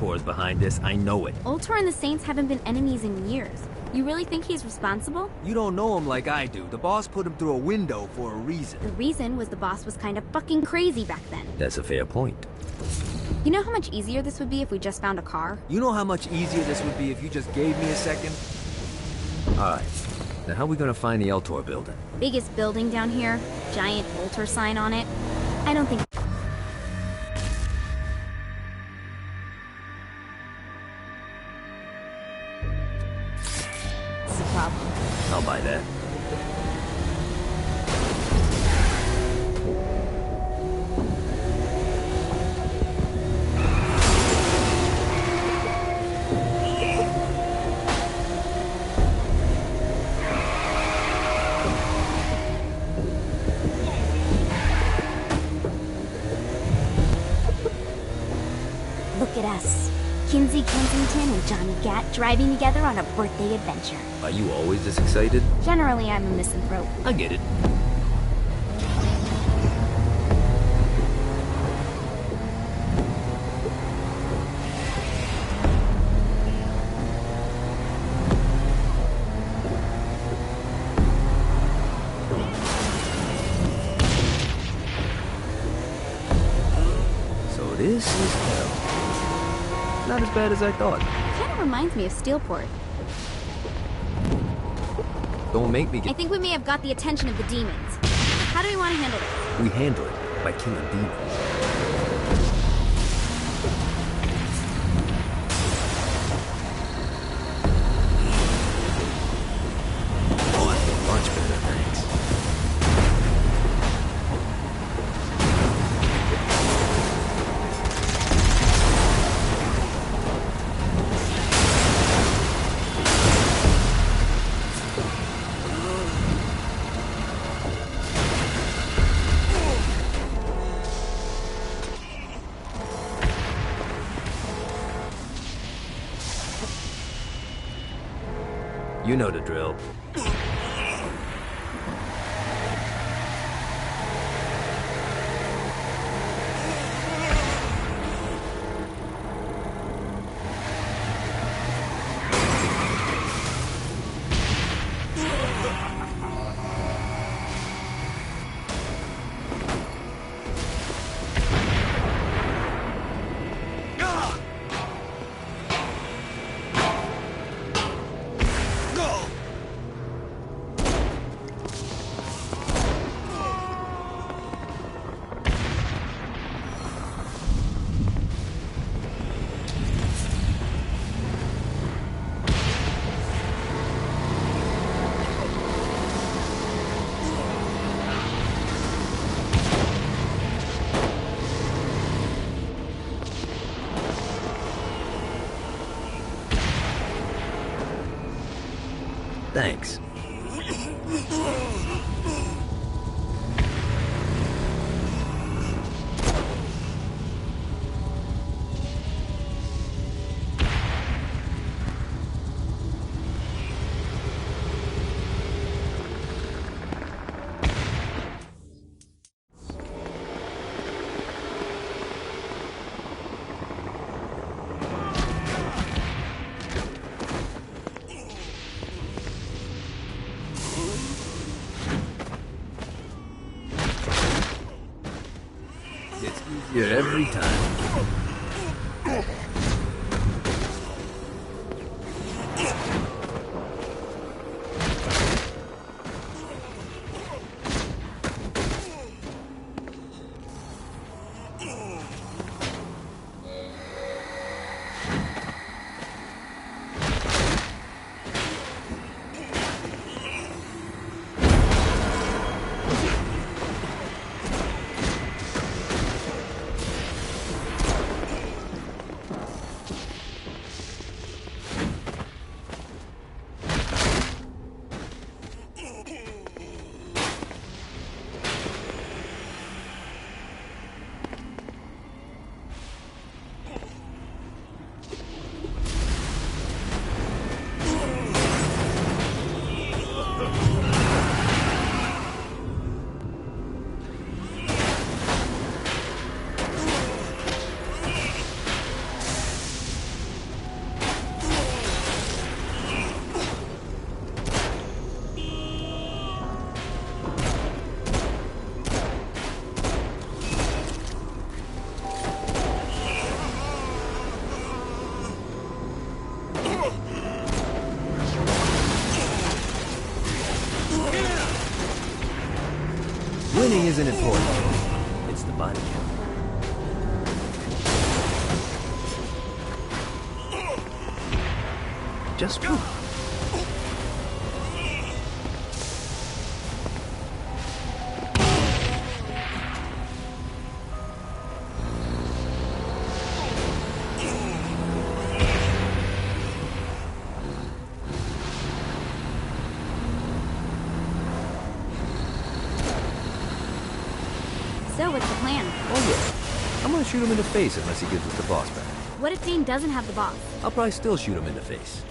Ultor's behind this, I know it. Ultor and the Saints haven't been enemies in years. You really think he's responsible? You don't know him like I do. The boss put him through a window for a reason. The reason was the boss was kind of fucking crazy back then. That's a fair point. You know how much easier this would be if we just found a car? You know how much easier this would be if you just gave me a second? Alright, now how are we gonna find the Ultor building? Biggest building down here, giant Ultor sign on it. I don't think... It's a problem. I'll buy that. Look at us. Kinsey Kensington and Johnny Gat driving together on a birthday adventure. Are you always this excited? Generally, I'm a misanthrope. I get it. So this is hell. Not as bad as I thought. Kind of reminds me of Steelport. Don't make me I get... think we may have got the attention of the demons. How do we want to handle this? We handle it by killing demons. Oh, I feel much better, thanks. You know the drill. Thanks. It's easier every time. Winning isn't important. It's the body count. Just go. So, what's the plan? Oh yeah. I'm gonna shoot him in the face unless he gives us the boss back. What if Dane doesn't have the boss? I'll probably still shoot him in the face.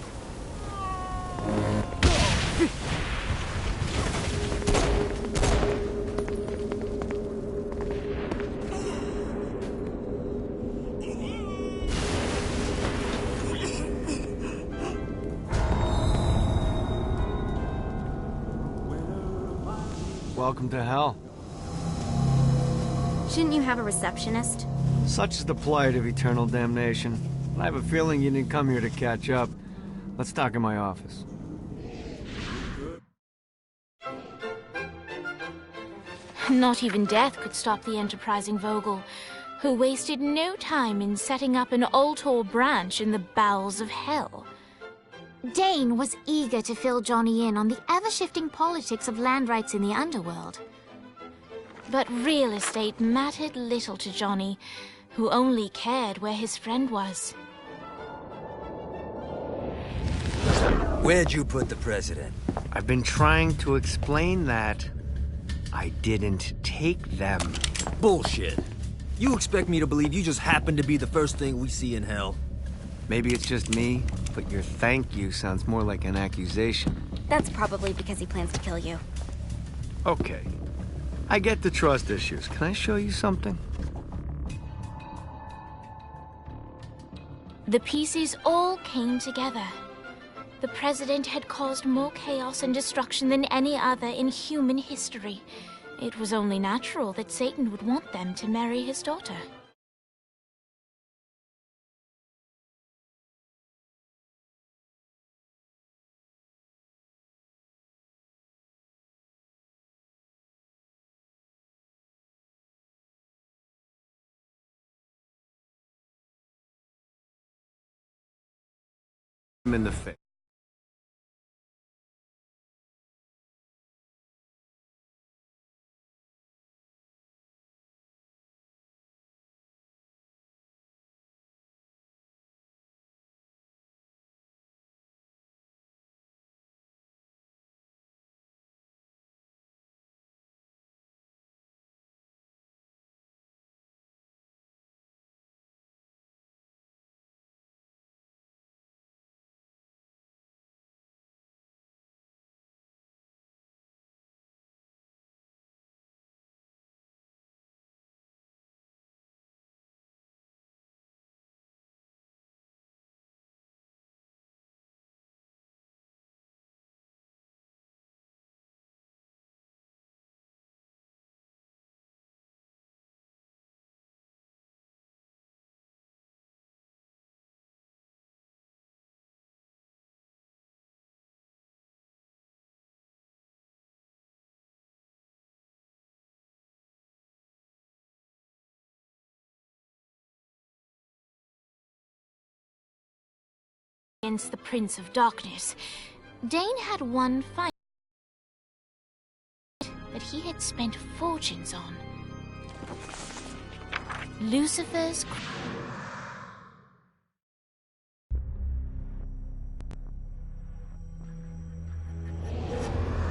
Welcome to hell. Shouldn't you have a receptionist? Such is the plight of eternal damnation. I have a feeling you didn't come here to catch up. Let's talk in my office. Not even death could stop the enterprising Vogel, who wasted no time in setting up an Ultor branch in the bowels of hell. Dane was eager to fill Johnny in on the ever-shifting politics of land rights in the underworld. But real estate mattered little to Johnny, who only cared where his friend was. Where'd you put the president? I've been trying to explain that. I didn't take them. Bullshit. You expect me to believe you just happened to be the first thing we see in hell? Maybe it's just me, but your thank you sounds more like an accusation. That's probably because he plans to kill you. Okay. I get the trust issues. Can I show you something? The pieces all came together. The president had caused more chaos and destruction than any other in human history. It was only natural that Satan would want them to marry his daughter. I'm in the face. Against the Prince of Darkness, Dane had one fight that he had spent fortunes on. Lucifer's...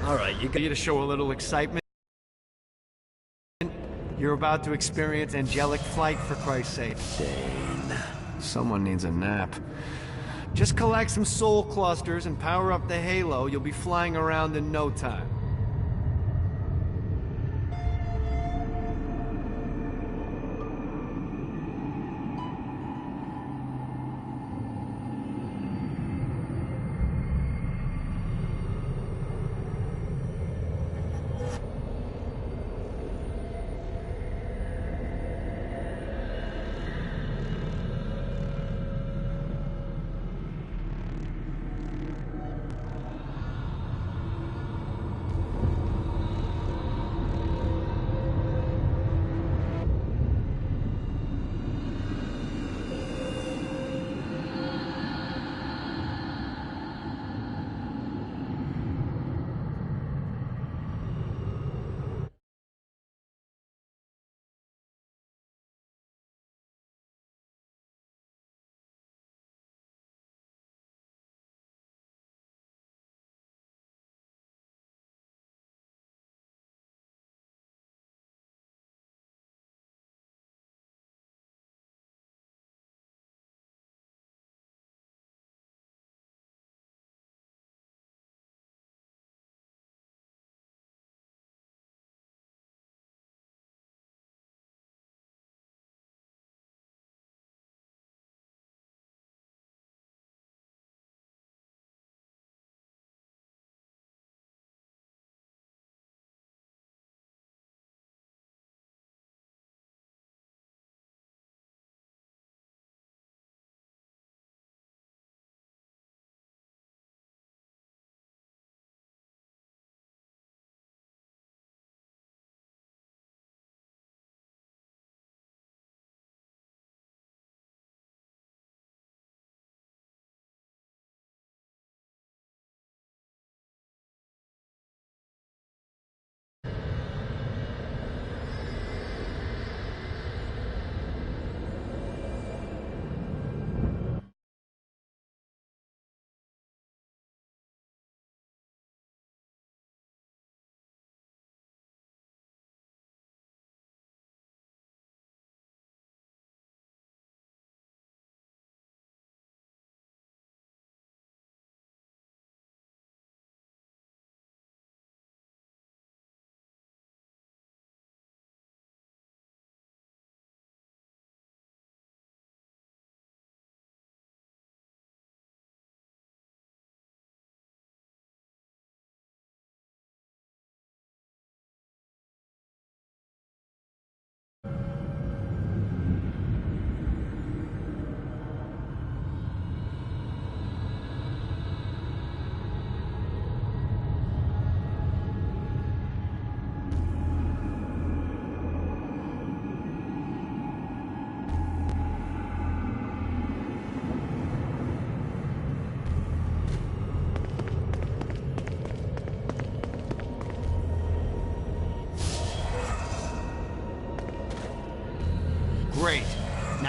All right, you got You to show a little excitement. You're about to experience angelic flight, for Christ's sake. Dane. Someone needs a nap. Just collect some soul clusters and power up the halo. You'll be flying around in no time.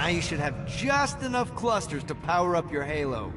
Now you should have just enough clusters to power up your halo.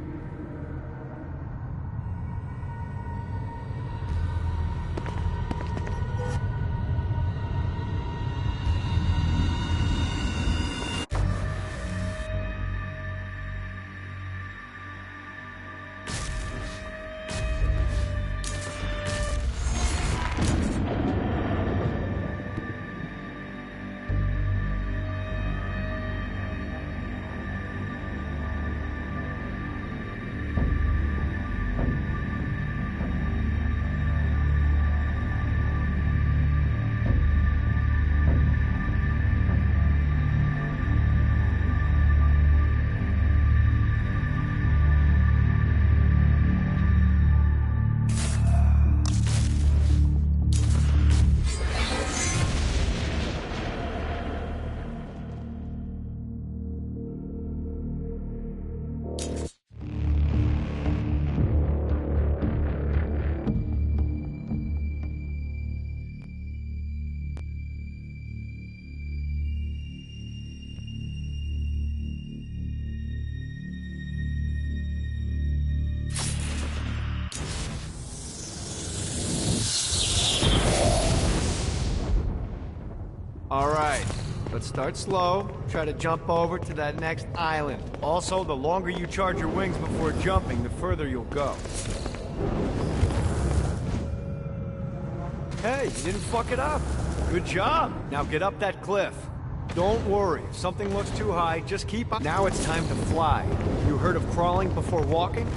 Alright, let's start slow. Try to jump over to that next island. Also, the longer you charge your wings before jumping, the further you'll go. Hey, you didn't fuck it up. Good job. Now get up that cliff. Don't worry, if something looks too high, just keep up. Now it's time to fly. You heard of crawling before walking?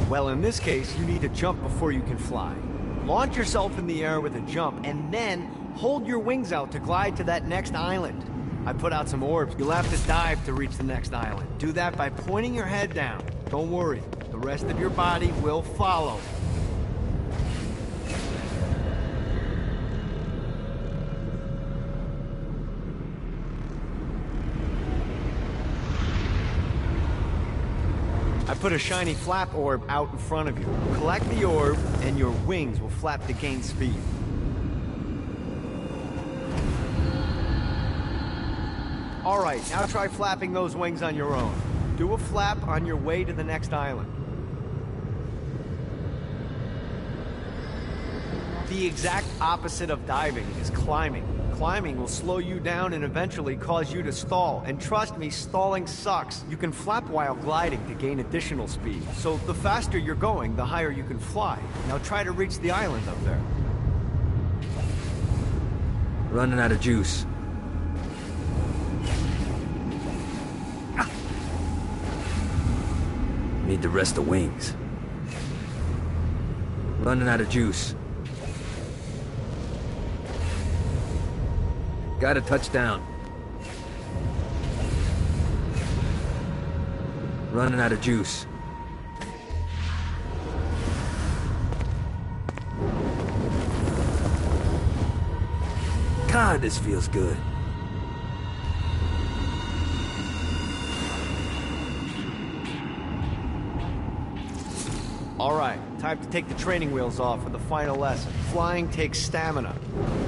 Well, in this case, you need to jump before you can fly. Launch yourself in the air with a jump, and then hold your wings out to glide to that next island. I put out some orbs. You'll have to dive to reach the next island. Do that by pointing your head down. Don't worry, the rest of your body will follow. I put a shiny flap orb out in front of you. Collect the orb, and your wings will flap to gain speed. Alright, now try flapping those wings on your own. Do a flap on your way to the next island. The exact opposite of diving is climbing. Climbing will slow you down and eventually cause you to stall. And trust me, stalling sucks. You can flap while gliding to gain additional speed. So the faster you're going, the higher you can fly. Now try to reach the island up there. Running out of juice. Need to rest the wings. Running out of juice. Got a touchdown. Running out of juice. God, this feels good. Alright, time to take the training wheels off for the final lesson. Flying takes stamina.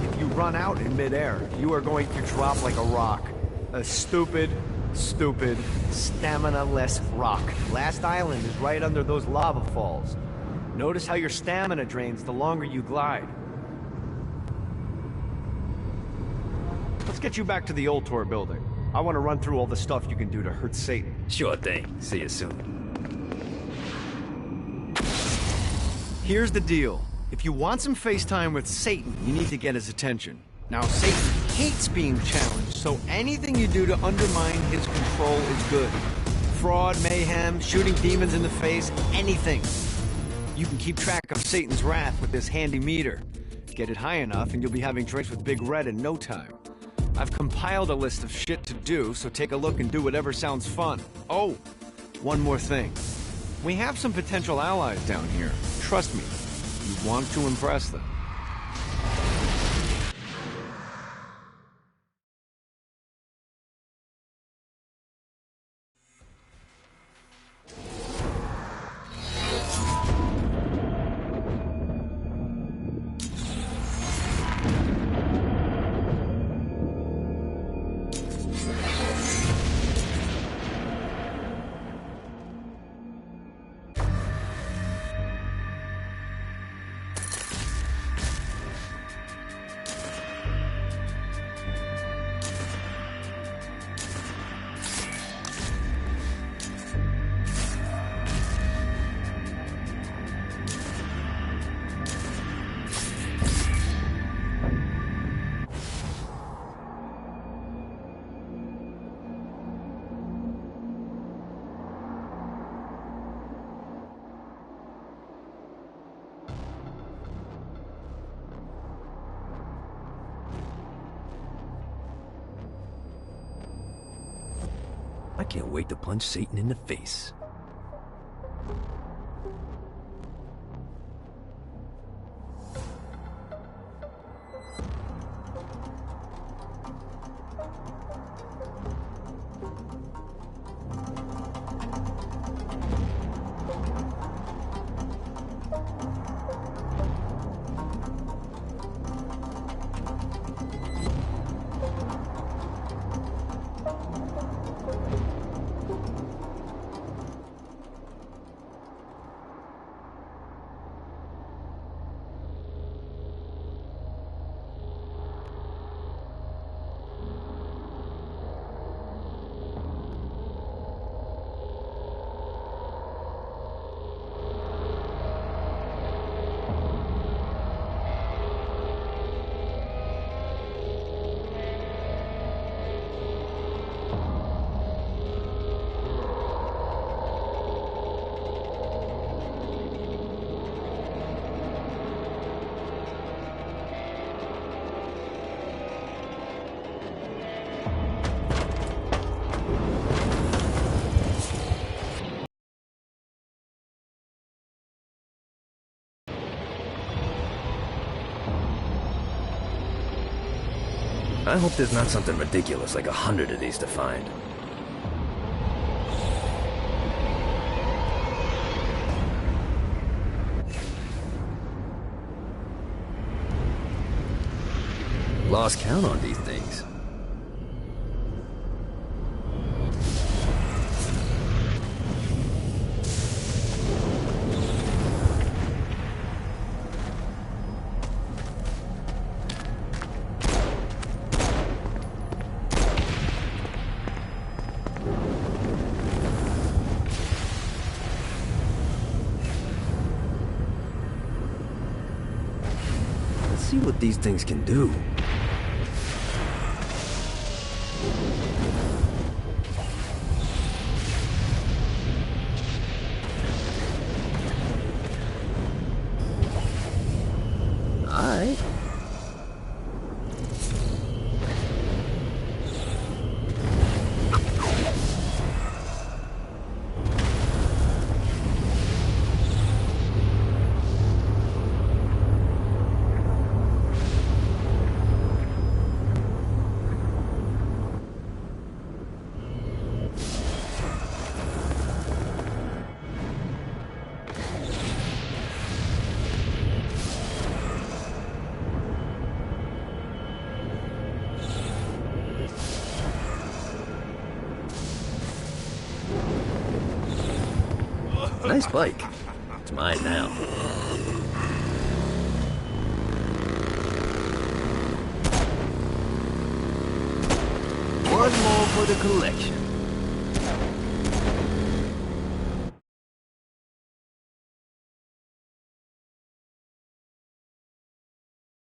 If you run out in midair, you are going to drop like a rock. A stupid, stamina-less rock. Last island is right under those lava falls. Notice how your stamina drains the longer you glide. Let's get you back to the Old Tor building. I want to run through all the stuff you can do to hurt Satan. Sure thing. See you soon. Here's the deal. If you want some FaceTime with Satan, you need to get his attention. Now, Satan hates being challenged, so anything you do to undermine his control is good. Fraud, mayhem, shooting demons in the face, anything. You can keep track of Satan's wrath with this handy meter. Get it high enough and you'll be having drinks with Big Red in no time. I've compiled a list of shit to do, so take a look and do whatever sounds fun. Oh, one more thing. We have some potential allies down here. Trust me, you want to impress them. can't wait to punch Satan in the face. I hope there's not something ridiculous like 100 of these to find. Lost count on these things. See what these things can do. Alright. Nice bike. It's mine now. One more for the collection.